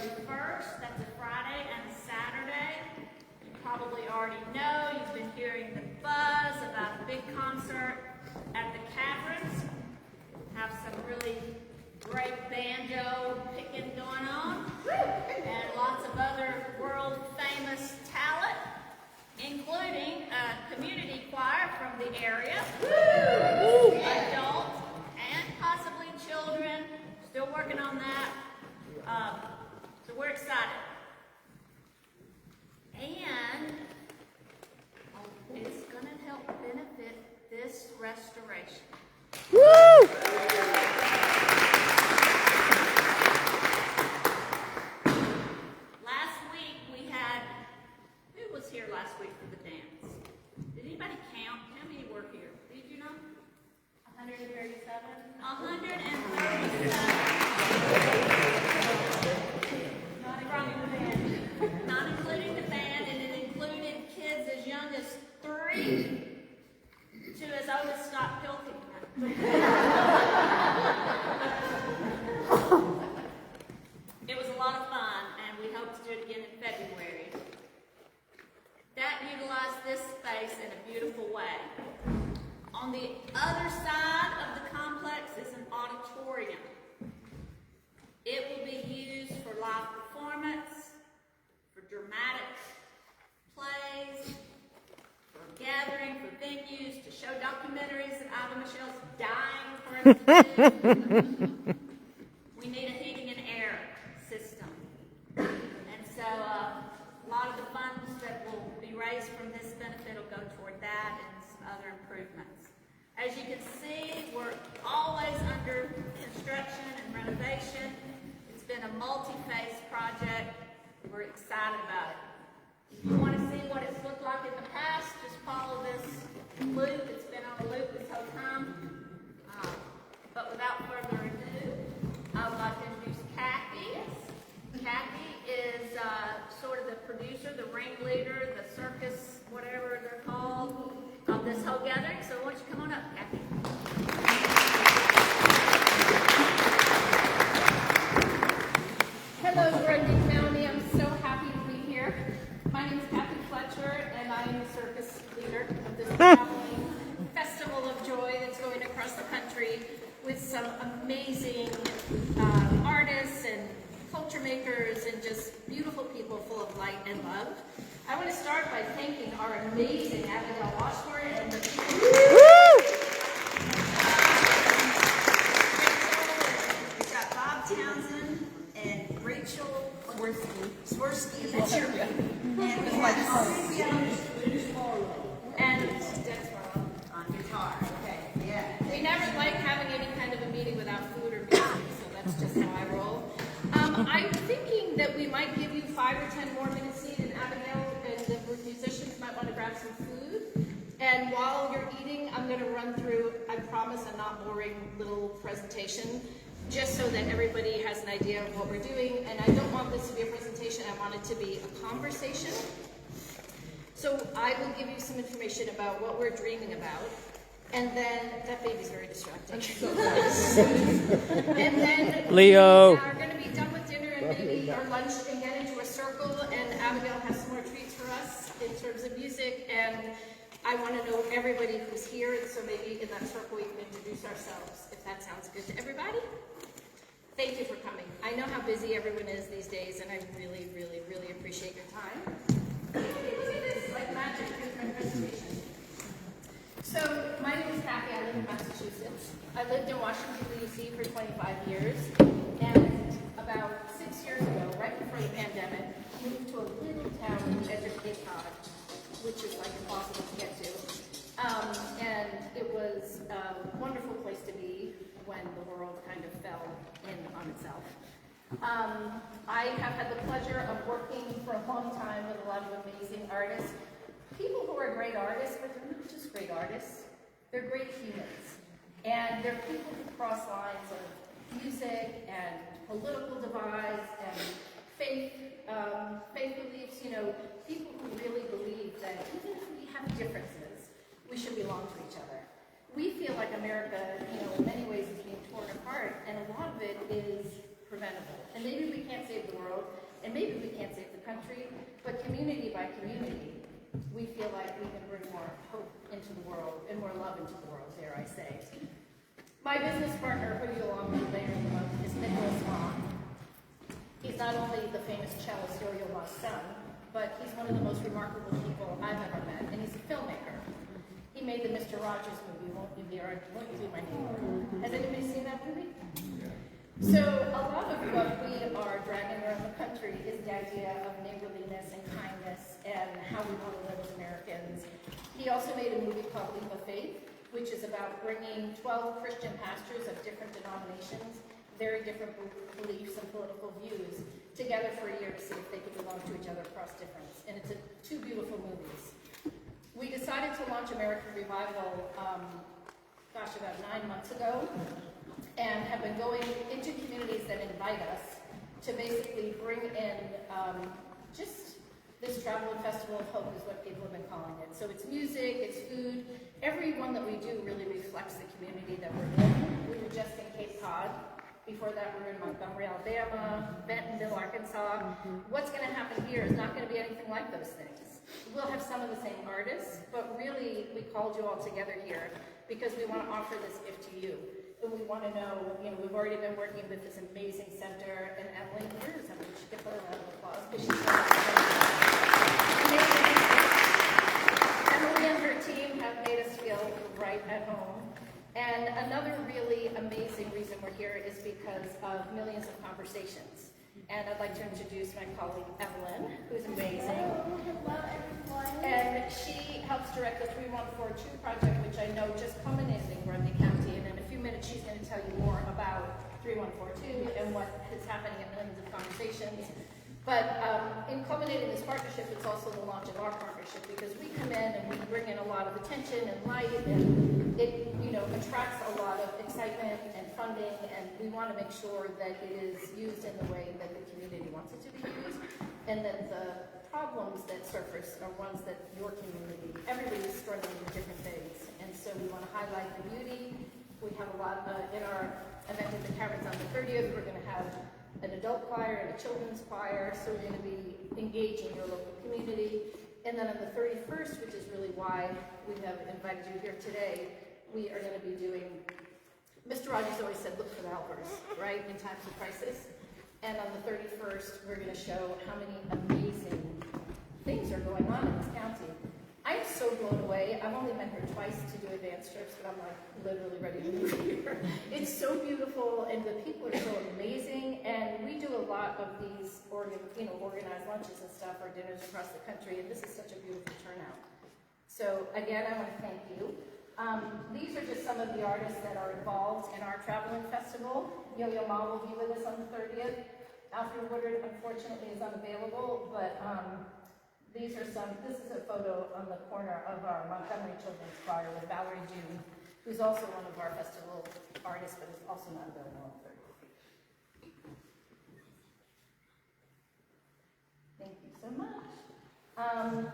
31st. That's a Friday and a Saturday. You probably already know, you've been hearing the buzz about a big concert at the Caverns. Have some really great banjo picking going on. And lots of other world famous talent, including a community choir from the area. Adult and possibly children. Still working on that. So we're excited. And it's going to help benefit this restoration. Woo! Last week we had, who was here last week for the dance? Did anybody count? How many were here? Did you know? 137? 137. Not including the band, and it included kids as young as 3 to as old as Scott Pilkington. It was a lot of fun, and we hope to do it again in February. That utilized this space in a beautiful way. On the other side of the complex is an auditorium. It will be used for live performance, for dramatic plays, for gathering, for venues, to show documentaries that Ida Michelle's dying for us to do. We need a heating and air system. And so a lot of the funds that will be raised from this benefit will go toward that and some other improvements. As you can see, we're always under construction and renovation. It's been a multi-phase project. We're excited about it. If you want to see what it's looked like in the past, just follow this loop. It's been on a loop this whole time. But without further ado, I would like to introduce Kathy. Kathy is sort of the producer, the ringleader, the circus, whatever they're called, of this whole gathering. So why don't you come on up, Kathy? Hello, Grundy County. I'm so happy to be here. My name is Kathy Fletcher, and I am the circus leader of this traveling festival of joy that's going across the country with some amazing artists and culture makers and just beautiful people full of light and love. I want to start by thanking our amazing Abigail Washburn and the people. We've got Bob Townsend and Rachel Swirsky. That's your name. And we have Dennis Marlowe on guitar. Okay, yeah. We never like having any kind of a meeting without food or music, so that's just how I roll. I'm thinking that we might give you 5 or 10 more minutes each, and Abigail and the musicians might want to grab some food. And while you're eating, I'm going to run through, I promise, a not boring little presentation, just so that everybody has an idea of what we're doing. And I don't want this to be a presentation, I want it to be a conversation. So I will give you some information about what we're dreaming about. And then, that baby's very distracting. And then Leo. we are going to be done with dinner and maybe our lunch and get into a circle. And Abigail has some more treats for us in terms of music. And I want to know everybody who's here. So maybe in that circle we can introduce ourselves, if that sounds good to everybody. Thank you for coming. I know how busy everyone is these days, and I really, really, really appreciate your time. It's like magic in my presentation. So, my name is Kathy. I live in Massachusetts. I lived in Washington, D.C. for 25 years, and about 6 years ago, right before the pandemic, moved to a little town in Cape Cod, which is like impossible to get to. And it was a wonderful place to be when the world kind of fell in on itself. I have had the pleasure of working for a long time with a lot of amazing artists. People who are great artists, but they're not just great artists, they're great humans. And they're people who cross lines of music and political divides and faith beliefs, people who really believe that even if we have differences, we should belong to each other. We feel like America, in many ways is being torn apart, and a lot of it is preventable. And maybe we can't save the world, and maybe we can't save the country, but community by community, we feel like we can bring more hope into the world and more love into the world, dare I say. My business partner, who you along with later in the month, is Littell. He's not only the famous cellist Yo-Yo-Ma's son, but he's one of the most remarkable people I've ever met, and he's a filmmaker. He made the Mr. Rogers movie, Won't You Be My Neighbor? Has anybody seen that movie? So a lot of what we are dragging around the country is the idea of neighborliness and kindness and how we want to live as Americans. He also made a movie called Leap of Faith, which is about bringing 12 Christian pastors of different denominations, very different beliefs and political views, together for a year to see if they could belong to each other across difference. And it's two beautiful movies. We decided to launch American Revival, about 9 months ago, and have been going into communities that invite us to basically bring in just this travel and festival of hope is what people have been calling it. So it's music, it's food. Every one that we do really reflects the community that we're in. We were just in Cape Cod. Before that, we were in Montgomery, Alabama, Bentonville, Arkansas. What's going to happen here is not going to be anything like those things. We'll have some of the same artists, but really we called you all together here because we want to offer this gift to you. And we want to know, we've already been working with this amazing center, and Emily, where is Emily? She can put a round of applause because she's Emily and her team have made us feel right at home. And another really amazing reason we're here is because of millions of conversations. And I'd like to introduce my colleague Evelyn, who's amazing. Hello, everyone. And she helps direct the 3142 project, which I know just culminated in Grundy County. And in a few minutes, she's going to tell you more about 3142 and what is happening in millions of conversations. But in culminating this partnership, it's also the launch of our partnership because we come in and we bring in a lot of attention and light, and it attracts a lot of excitement and funding, and we want to make sure that it is used in the way that the community wants it to be used, and that the problems that surface are ones that your community, everybody's struggling with different things, and so we want to highlight the beauty. We have a lot in our event at the Caverns on the 30th. We're going to have an adult choir and a children's choir, so we're going to be engaging your local community. And then on the 31st, which is really why we have invited you here today, we are going to be doing, Mr. Rogers always said, look for the helpers, right, in times of crisis. And on the 31st, we're going to show how many amazing things are going on in this county. I'm so blown away. I've only been here twice to do advanced trips, but I'm like literally ready to move here. It's so beautiful, and the people are so amazing. And we do a lot of these organized lunches and stuff or dinners across the country, and this is such a beautiful turnout. So again, I want to thank you. These are just some of the artists that are involved in our traveling festival. Yo-Yo-Ma will be with us on the 30th. Alfred Woodard, unfortunately, is unavailable, but this is a photo on the corner of our Montgomery Children's Choir with Valerie June, who's also one of our festival artists, but is also not available on the 30th. Thank you so much.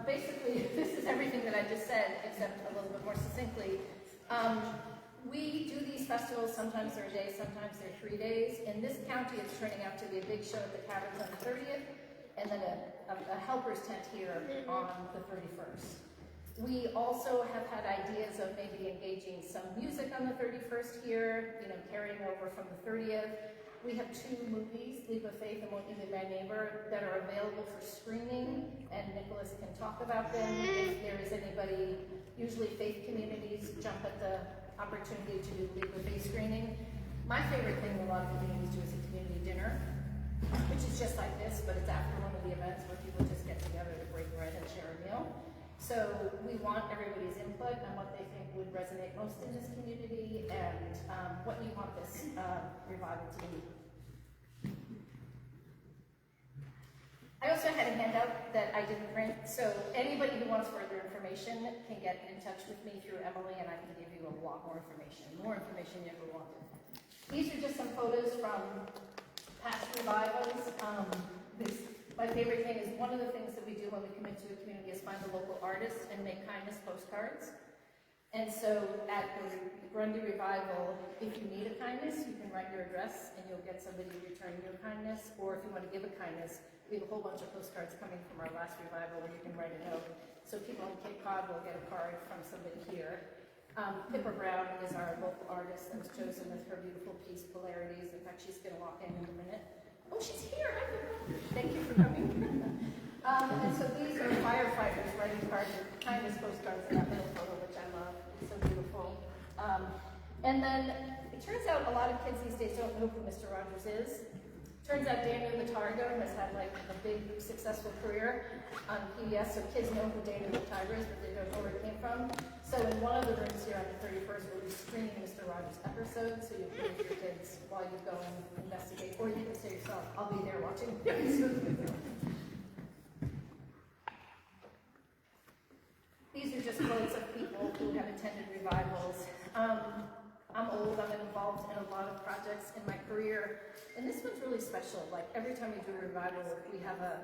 Basically, this is everything that I just said, except a little bit more succinctly. We do these festivals, sometimes they're a day, sometimes they're 3 days. In this county, it's turning out to be a big show at the Caverns on the 30th, and then a helper's tent here on the 31st. We also have had ideas of maybe engaging some music on the 31st here, carrying over from the 30th. We have 2 movies, Leap of Faith and Won't You Be My Neighbor, that are available for screening, and Nicholas can talk about them. If there is anybody, usually faith communities jump at the opportunity to do Leap of Faith screening. My favorite thing a lot of communities do is a community dinner, which is just like this, but it's after one of the events where people just get together to break bread and share a meal. So we want everybody's input on what they think would resonate most in this community and what you want this revival to be. I also had a handout that I didn't print, so anybody who wants further information can get in touch with me through Emily, and I can give you a lot more information you ever wanted. These are just some photos from past revivals. My favorite thing is one of the things that we do when we commit to a community is find a local artist and make kindness postcards. And so at the Grundy Revival, if you need a kindness, you can write your address and you'll get somebody to return your kindness. Or if you want to give a kindness, we have a whole bunch of postcards coming from our last revival where you can write a note. So people in Cape Cod will get a card from somebody here. Pippa Brown is our local artist that was chosen with her beautiful piece, Polarities. In fact, she's going to walk in a minute. Oh, she's here. Hi, Pippa. Thank you for coming. And so these are firefighters writing cards with kindness postcards in that little photo, which I love. It's so beautiful. And then it turns out a lot of kids these days don't know who Mr. Rogers is. Turns out Daniel Latargo has had like a big successful career on PBS, so kids know who Daniel Latargo is, but they don't know where it came from. So in one of the rooms here on the 31st, we'll be screening Mr. Rogers' episode, so you can with your kids while you go and investigate, or you can say yourself, I'll be there watching the episode with you. These are just quotes of people who have attended revivals. I'm old, I'm involved in a lot of projects in my career, and this one's really special. Like every time we do a revival, we have a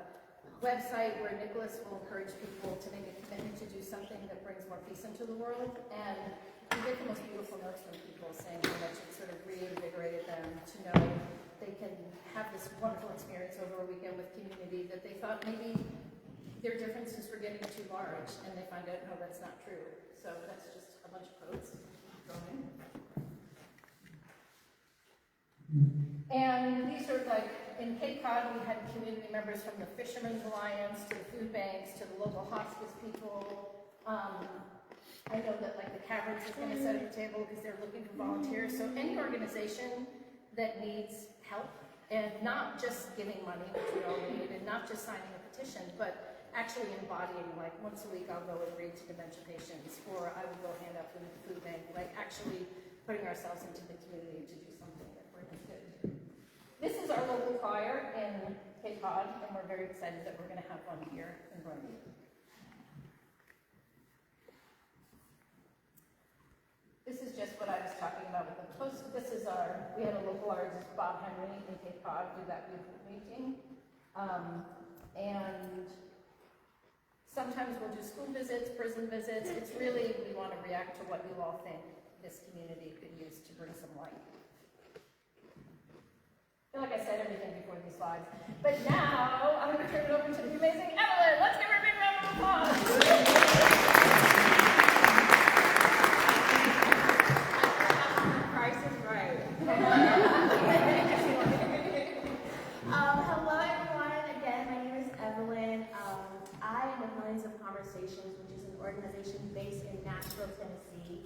website where Nicholas will encourage people to make a commitment to do something that brings more peace into the world, and we get the most beautiful notes from people saying how much it sort of reinvigorated them to know they can have this wonderful experience over a weekend with community that they thought maybe their differences were getting too large, and they find out, no, that's not true. So that's just a bunch of quotes thrown in. And these are like, in Cape Cod, we had community members from the Fishermen's Alliance to the food banks to the local hospice people. I know that like the Caverns is going to set up a table because they're looking for volunteers. So any organization that needs help, and not just giving money, which we all need, and not just signing a petition, but actually embodying, like once a week I'll go and read to dementia patients, or I will go hand out food to the food bank, like actually putting ourselves into the community to do something that we're good. This is our local choir in Cape Cod, and we're very excited that we're going to have one here in Grundy. This is just what I was talking about with the post. This is we had a local artist, Bob Henry, in Cape Cod, do that beautiful painting. And sometimes we'll do school visits, prison visits. It's really, we want to react to what you all think this community could use to bring some light. I feel like I said everything before these slides. But now, I'm going to turn it over to the amazing Evelyn. Let's give her a big round of applause. Price is right. Hello, everyone. Again, my name is Evelyn. I am with Millions of Conversations, which is an organization based in Nashville, Tennessee.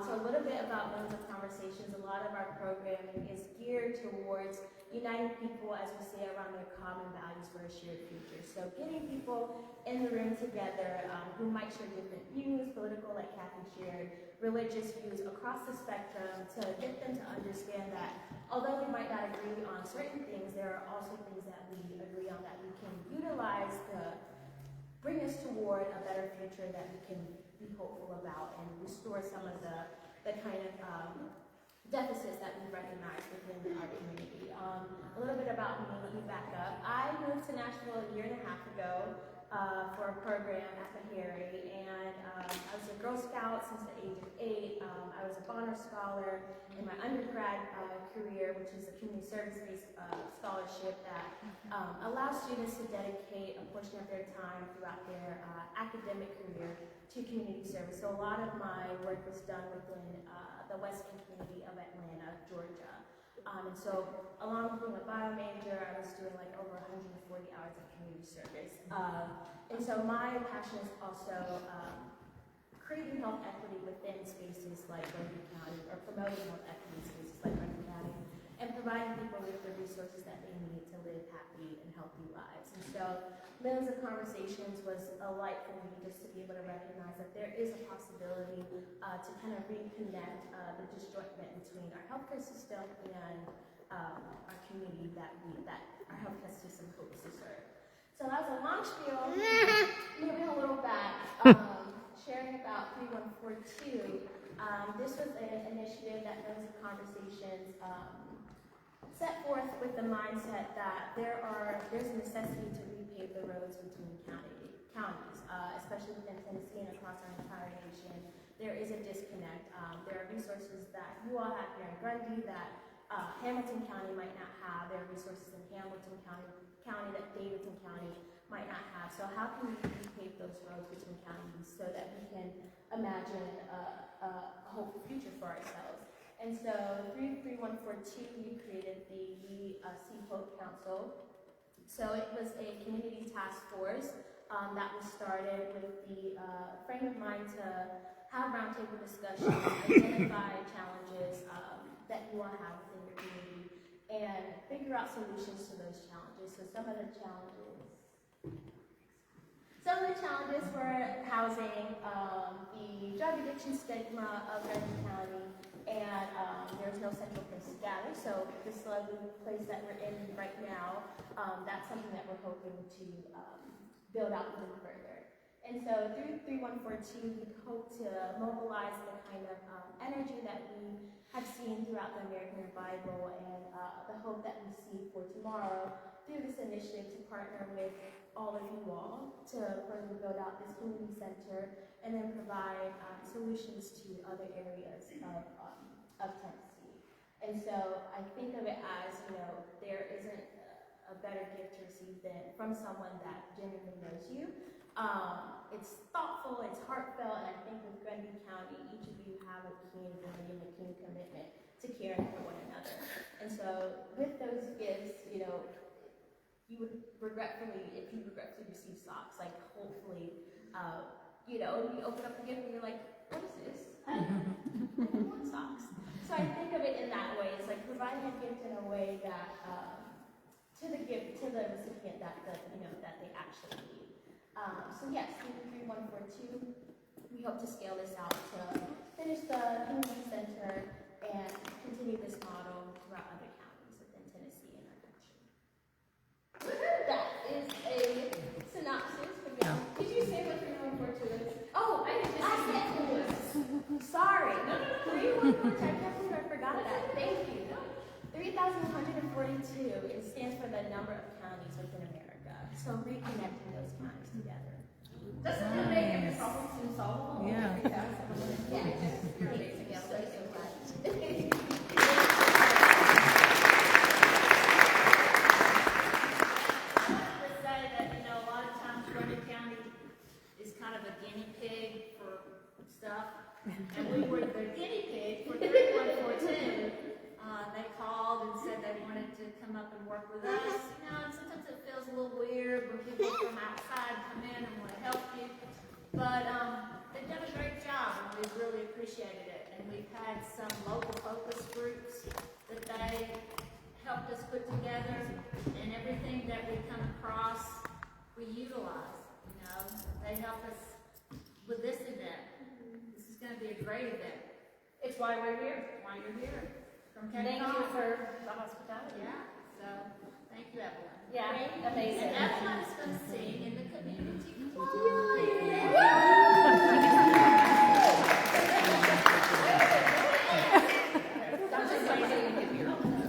So a little bit about Millions of Conversations. A lot of our programming is geared towards uniting people, as we say, around their common values for a shared future. So getting people in the room together who might share different views, political, like Kathy shared, religious views across the spectrum, to get them to understand that although we might not agree on certain things, there are also things that we agree on that we can utilize to bring us toward a better future that we can be hopeful about and restore some of the kind of deficits that we recognize within our community. A little bit about me, let me back up. I moved to Nashville a year and a half ago for a program at Meharry, and I was a Girl Scout since the age of 8. I was a Bonner Scholar in my undergrad career, which is a community service-based scholarship that allows students to dedicate a portion of their time throughout their academic career to community service. So a lot of my work was done within the Western community of Atlanta, Georgia. And so along with being a bio major, I was doing like over 140 hours of community service. And so my passion is also creating health equity within spaces like Grundy County, or promoting health equity in spaces like Grundy County, and providing people with the resources that they need to live happy and healthy lives. And so Millions of Conversations was a light for me just to be able to recognize that there is a possibility to kind of reconnect the disjointment between our healthcare system and our community that our healthcare system hopes to serve. So that was a long spiel, moving a little back, sharing about 3142. This was an initiative that Millions of Conversations set forth with the mindset that there's a necessity to repave the roads between counties, especially within Tennessee and across our entire nation, there is a disconnect. There are resources that you all have here in Grundy that Hamilton County might not have. There are resources in Hamilton County that Davidson County might not have. So how can we repave those roads between counties so that we can imagine a hopeful future for ourselves? And so through 3142, we created the Sea Hope Council. So it was a community task force that was started with the frame of mind to have roundtable discussions, identify challenges that you all have within your community, and figure out solutions to those challenges. So some of the challenges were housing, the drug addiction stigma of Grundy County, and there's no central place to gather. So this lovely place that we're in right now, that's something that we're hoping to build out even further. And so through 3142, we hope to mobilize the kind of energy that we have seen throughout the American Revival and the hope that we see for tomorrow through this initiative to partner with all of you all to further build out this community center and then provide solutions to other areas of Tennessee. And so I think of it as, there isn't a better gift to receive than from someone that genuinely knows you. It's thoughtful, it's heartfelt, and I think with Grundy County, each of you have a keen ability and a keen commitment to caring for one another. And so with those gifts, you would regretfully receive socks, like hopefully, you open up the gift and you're like, what is this? I want socks. So I think of it in that way. It's like providing a gift in a way that, to the recipient that they actually need. So yes, 3142, we hope to scale this out to finish the community center and continue this model throughout other counties within Tennessee and our country. That is a synopsis. Did you say what 3142 is? Oh, I said sorry. No. 3142, I can't believe I forgot that. Thank you. 3,142, it stands for the number of counties within America. So reconnecting those counties together. Doesn't that make every problem seem solvable? Yeah. Yeah. You're amazing. Yeah, So glad. Let's say that, a lot of times Grundy County is kind of a guinea pig for stuff. And we were the guinea pig for 3142. They called and said they wanted to come up and work with us. And sometimes it feels a little weird when people from outside come in and want to help you. But they've done a great job, and we've really appreciated it. And we've had some local focus groups that they helped us put together, and everything that we come across, we utilize. They help us with this event. This is going to be a great event. It's why we're here. Why you're here. Thank you for the hospitality. Yeah, so thank you, Evelyn. Yeah, amazing. And Evelyn is going to sing in the community choir.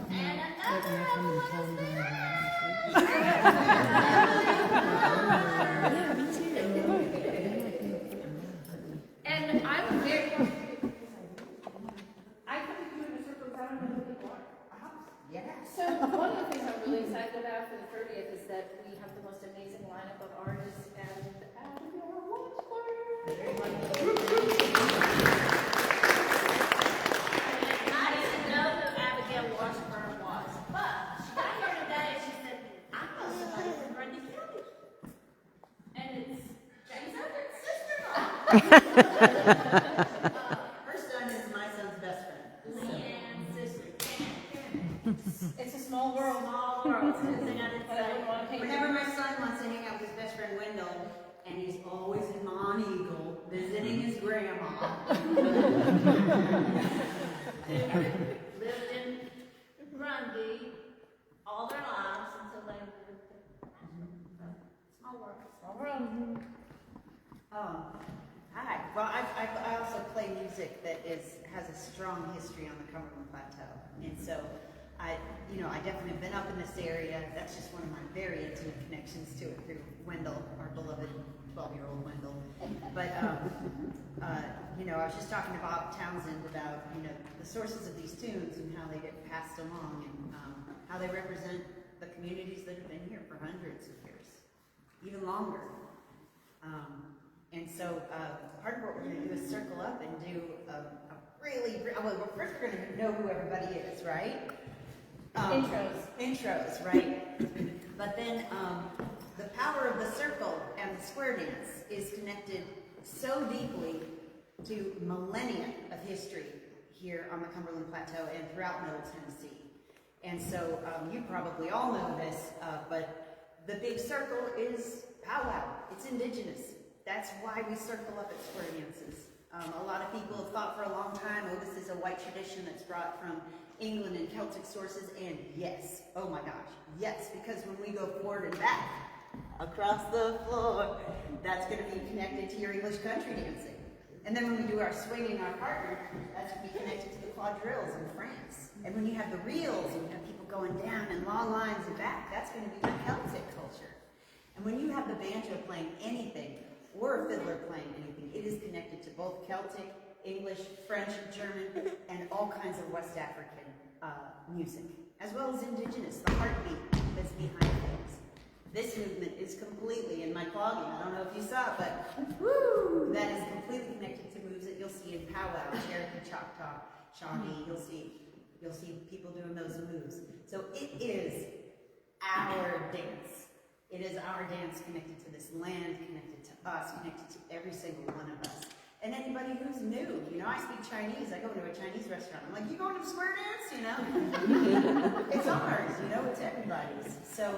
And another Evelyn is And I'm very So one of the things I'm really excited about for the 30th is that we have the most amazing lineup of artists and Abigail Washburn. I didn't know who Abigail Washburn was, but she got here today and she said, I know somebody from Grundy County. And it's James Everett's sister-in-law. Her son is my son's best friend. Leanne's sister, It's a small world. Small world. It's a good thing I didn't But I wouldn't say. want to hate Whenever my son wants to hang out with his best friend Wendell, and he's always in Monteagle visiting his grandma. Lived in Grundy all their lives until they moved to Nashville. Small world. Small world. Hi. Well, I also play music that has a strong history on the Cumberland Plateau, and so I definitely have been up in this area. That's just one of my very intimate connections to it through Wendell, our beloved 12-year-old Wendell. But, you know, I was just talking to Bob Townsend about, you know, the sources of these tunes and how they get passed along and how they represent the communities that have been here for hundreds of years, even longer. And so part of what we're going to do is circle up and do a well, first we're going to know who everybody is, right? Intros, right? But then the power of the circle and the square dance is connected so deeply to millennia of history here on the Cumberland Plateau and throughout Middle Tennessee. And so you probably all know this, but the big circle is powwow. It's indigenous. That's why we circle up at square dances. A lot of people have thought for a long time, oh, this is a white tradition that's brought from England and Celtic sources, and yes, oh my gosh, yes, because when we go forward and back across the floor, that's going to be connected to your English country dancing. And then when we do our swinging, our partner, that's going to be connected to the quadrilles in France. And when you have the reels and you have people going down in long lines and back, that's going to be the Celtic culture. And when you have the banjo playing anything, or a fiddler playing anything, it is connected to both Celtic, English, French, German, and all kinds of West African music, as well as indigenous, the heartbeat that's behind things. This movement is completely, in my clogging, I don't know if you saw, but woo, that is completely connected to moves that you'll see in powwow, Cherokee, Choctaw, Shawnee. You'll see people doing those moves. So it is our dance. It is our dance connected to this land, connected to us, connected to every single one of us. And anybody who's new, you know, I speak Chinese. I go to a Chinese restaurant. I'm like, you going to the square dance? You know, it's ours. You know, it's everybody's. So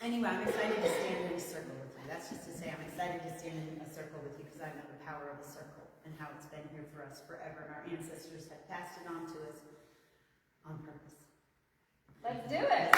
anyway, I'm excited to stand in a circle with you. That's just to say, I'm excited to stand in a circle with you because I know the power of a circle and how it's been here for us forever. And our ancestors have passed it on to us on purpose. Let's do it.